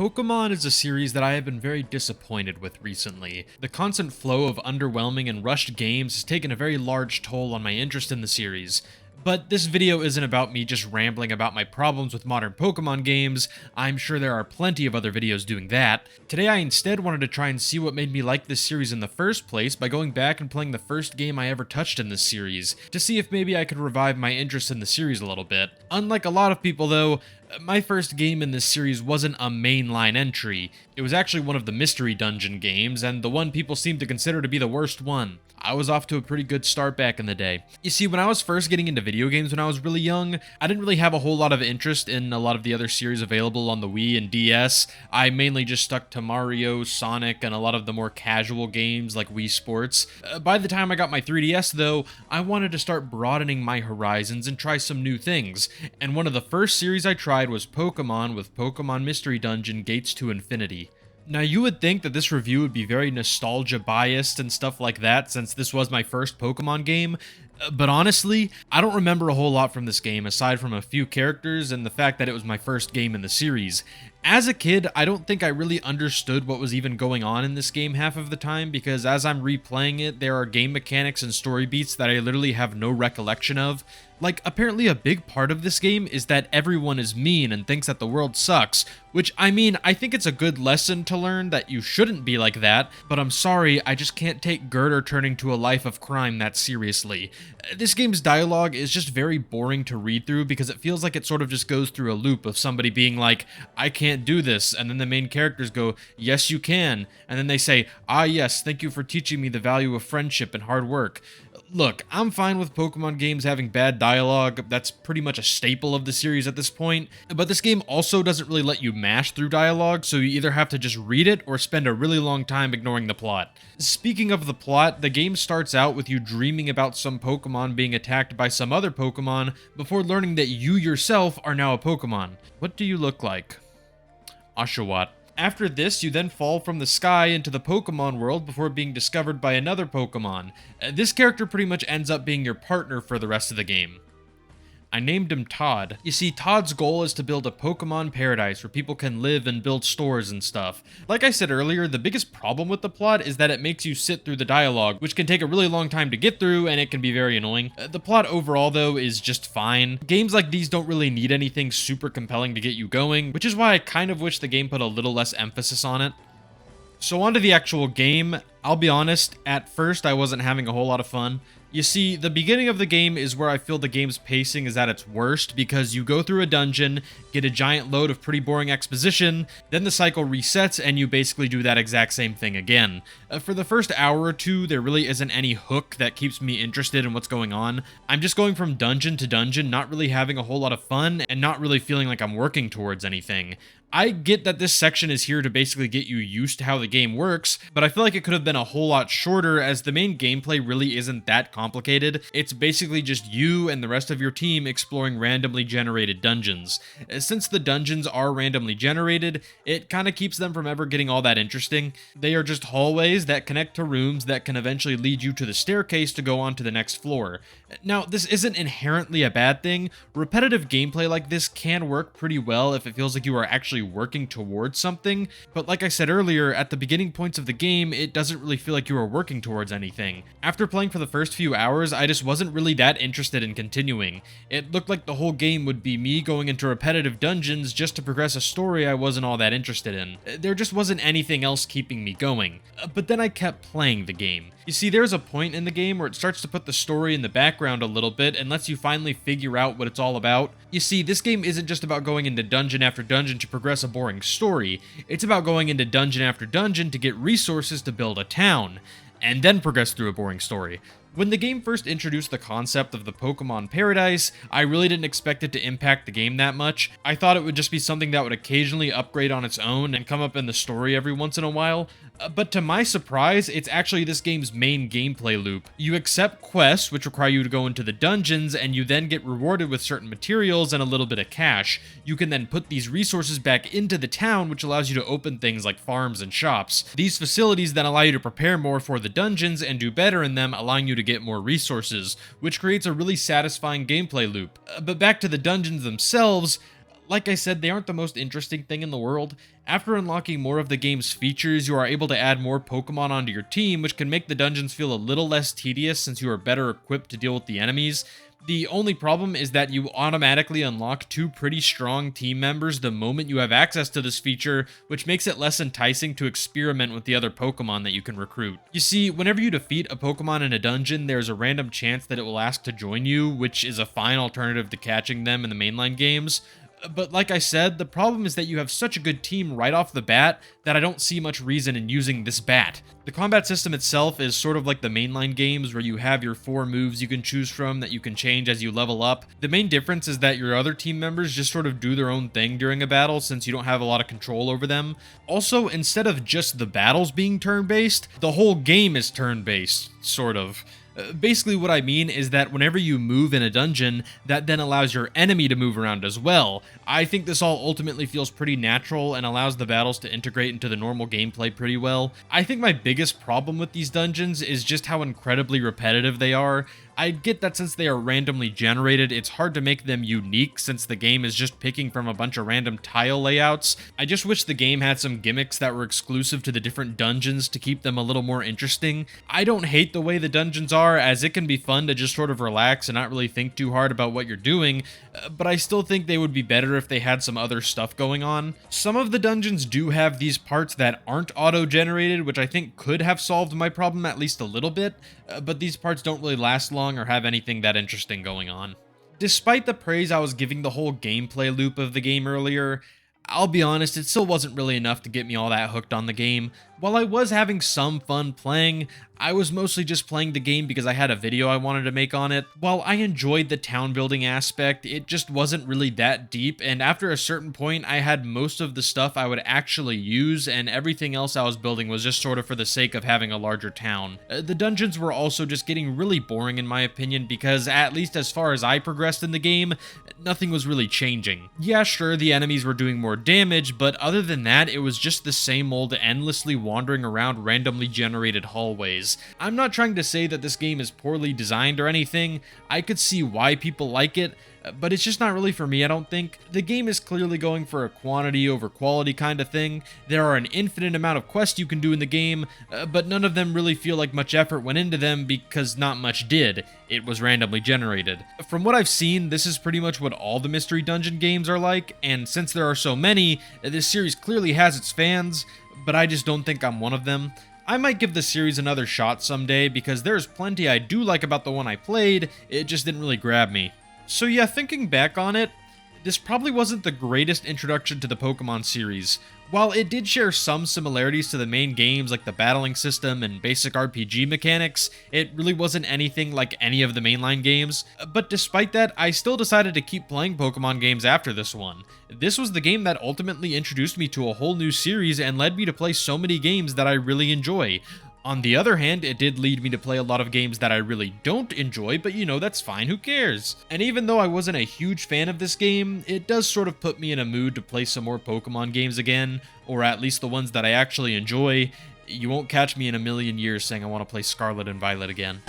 Pokémon is a series that I have been very disappointed with recently. The constant flow of underwhelming and rushed games has taken a very large toll on my interest in the series. But this video isn't about me just rambling about my problems with modern Pokemon games. I'm sure there are plenty of other videos doing that. Today I instead wanted to try and see what made me like this series in the first place by going back and playing the first game I ever touched in this series, to see if maybe I could revive my interest in the series a little bit. Unlike a lot of people though, my first game in this series wasn't a mainline entry. It was actually one of the mystery dungeon games, and the one people seem to consider to be the worst one. I was off to a pretty good start back in the day. You see, when I was first getting into video games when I was really young, I didn't really have a whole lot of interest in a lot of the other series available on the Wii and DS. I mainly just stuck to Mario, Sonic, and a lot of the more casual games like Wii Sports. By the time I got my 3DS though, I wanted to start broadening my horizons and try some new things, and one of the first series I tried was Pokémon with Pokémon Mystery Dungeon Gates to Infinity. Now, you would think that this review would be very nostalgia biased and stuff like that, since this was my first Pokemon game, but honestly, I don't remember a whole lot from this game aside from a few characters and the fact that it was my first game in the series. As a kid, I don't think I really understood what was even going on in this game half of the time, because as I'm replaying it, there are game mechanics and story beats that I literally have no recollection of. Like, apparently a big part of this game is that everyone is mean and thinks that the world sucks, which, I mean, I think it's a good lesson to learn that you shouldn't be like that, but I'm sorry, I just can't take Girder turning to a life of crime that seriously. This game's dialogue is just very boring to read through because it feels like it sort of just goes through a loop of somebody being like, I can't do this, and then the main characters go, yes you can, and then they say, ah yes, thank you for teaching me the value of friendship and hard work. Look, I'm fine with Pokemon games having bad dialogue, that's pretty much a staple of the series at this point, but this game also doesn't really let you mash through dialogue, so you either have to just read it or spend a really long time ignoring the plot. Speaking of the plot, the game starts out with you dreaming about some Pokemon being attacked by some other Pokemon before learning that you yourself are now a Pokemon. What do you look like? Oshawott. After this, you then fall from the sky into the Pokemon world before being discovered by another Pokemon. This character pretty much ends up being your partner for the rest of the game. I named him Todd. You see, Todd's goal is to build a Pokemon paradise where people can live and build stores and stuff. Like I said earlier, the biggest problem with the plot is that it makes you sit through the dialogue, which can take a really long time to get through, and it can be very annoying. The plot overall, though, is just fine. Games like these don't really need anything super compelling to get you going, which is why I kind of wish the game put a little less emphasis on it. So on to the actual game. I'll be honest, at first I wasn't having a whole lot of fun. You see, the beginning of the game is where I feel the game's pacing is at its worst, because you go through a dungeon, get a giant load of pretty boring exposition, then the cycle resets and you basically do that exact same thing again. For the first hour or two, there really isn't any hook that keeps me interested in what's going on. I'm just going from dungeon to dungeon, not really having a whole lot of fun, and not really feeling like I'm working towards anything. I get that this section is here to basically get you used to how the game works, but I feel like it could have been a whole lot shorter as the main gameplay really isn't that complicated. It's basically just you and the rest of your team exploring randomly generated dungeons. Since the dungeons are randomly generated, it kind of keeps them from ever getting all that interesting. They are just hallways that connect to rooms that can eventually lead you to the staircase to go on to the next floor. Now, this isn't inherently a bad thing. Repetitive gameplay like this can work pretty well if it feels like you are actually working towards something, but like I said earlier, at the beginning points of the game, it doesn't really feel like you are working towards anything. After playing for the first few hours, I just wasn't really that interested in continuing. It looked like the whole game would be me going into repetitive dungeons just to progress a story I wasn't all that interested in. There just wasn't anything else keeping me going. But then I kept playing the game. You see, there's a point in the game where it starts to put the story in the background a little bit and lets you finally figure out what it's all about. You see, this game isn't just about going into dungeon after dungeon to progress a boring story. It's about going into dungeon after dungeon to get resources to build a town, and then progress through a boring story. When the game first introduced the concept of the Pokemon Paradise, I really didn't expect it to impact the game that much. I thought it would just be something that would occasionally upgrade on its own and come up in the story every once in a while, but to my surprise, it's actually this game's main gameplay loop. You accept quests, which require you to go into the dungeons, and you then get rewarded with certain materials and a little bit of cash. You can then put these resources back into the town, which allows you to open things like farms and shops. These facilities then allow you to prepare more for the dungeons and do better in them, allowing you to get more resources, which creates a really satisfying gameplay loop. But back to the dungeons themselves, Like I said, they aren't the most interesting thing in the world. After unlocking more of the game's features, you are able to add more Pokemon onto your team, which can make the dungeons feel a little less tedious since you are better equipped to deal with the enemies. The only problem is that you automatically unlock 2 pretty strong team members the moment you have access to this feature, which makes it less enticing to experiment with the other Pokemon that you can recruit. You see, whenever you defeat a Pokemon in a dungeon, there's a random chance that it will ask to join you, which is a fine alternative to catching them in the mainline games. But like I said, the problem is that you have such a good team right off the bat that I don't see much reason in using this bat. The combat system itself is sort of like the mainline games where you have your 4 moves you can choose from that you can change as you level up. The main difference is that your other team members just sort of do their own thing during a battle since you don't have a lot of control over them. Also, instead of just the battles being turn-based, the whole game is turn-based, sort of. Basically what I mean is that whenever you move in a dungeon, that then allows your enemy to move around as well. I think this all ultimately feels pretty natural and allows the battles to integrate into the normal gameplay pretty well. I think my biggest problem with these dungeons is just how incredibly repetitive they are. I get that since they are randomly generated, it's hard to make them unique since the game is just picking from a bunch of random tile layouts. I just wish the game had some gimmicks that were exclusive to the different dungeons to keep them a little more interesting. I don't hate the way the dungeons are, as it can be fun to just sort of relax and not really think too hard about what you're doing, but I still think they would be better if they had some other stuff going on. Some of the dungeons do have these parts that aren't auto-generated, which I think could have solved my problem at least a little bit, but these parts don't really last long or have anything that interesting going on. Despite the praise I was giving the whole gameplay loop of the game earlier, I'll be honest, it still wasn't really enough to get me all that hooked on the game. While I was having some fun playing, I was mostly just playing the game because I had a video I wanted to make on it. While I enjoyed the town building aspect, it just wasn't really that deep, and after a certain point I had most of the stuff I would actually use, and everything else I was building was just sort of for the sake of having a larger town. The dungeons were also just getting really boring in my opinion because, at least as far as I progressed in the game, nothing was really changing. Yeah, sure, the enemies were doing more damage, but other than that, it was just the same old endlessly wandering around randomly generated hallways. I'm not trying to say that this game is poorly designed or anything. I could see why people like it, but it's just not really for me, I don't think. The game is clearly going for a quantity over quality kind of thing. There are an infinite amount of quests you can do in the game, but none of them really feel like much effort went into them because not much did. It was randomly generated. From what I've seen, this is pretty much what all the mystery dungeon games are like, and since there are so many, this series clearly has its fans, but I just don't think I'm one of them. I might give the series another shot someday because there's plenty I do like about the one I played, it just didn't really grab me. So yeah, thinking back on it, this probably wasn't the greatest introduction to the Pokemon series. While it did share some similarities to the main games like the battling system and basic RPG mechanics, it really wasn't anything like any of the mainline games. But despite that, I still decided to keep playing Pokemon games after this one. This was the game that ultimately introduced me to a whole new series and led me to play so many games that I really enjoy. On the other hand, it did lead me to play a lot of games that I really don't enjoy, but you know, that's fine, who cares? And even though I wasn't a huge fan of this game, it does sort of put me in a mood to play some more Pokemon games again, or at least the ones that I actually enjoy. You won't catch me in a million years saying I want to play Scarlet and Violet again.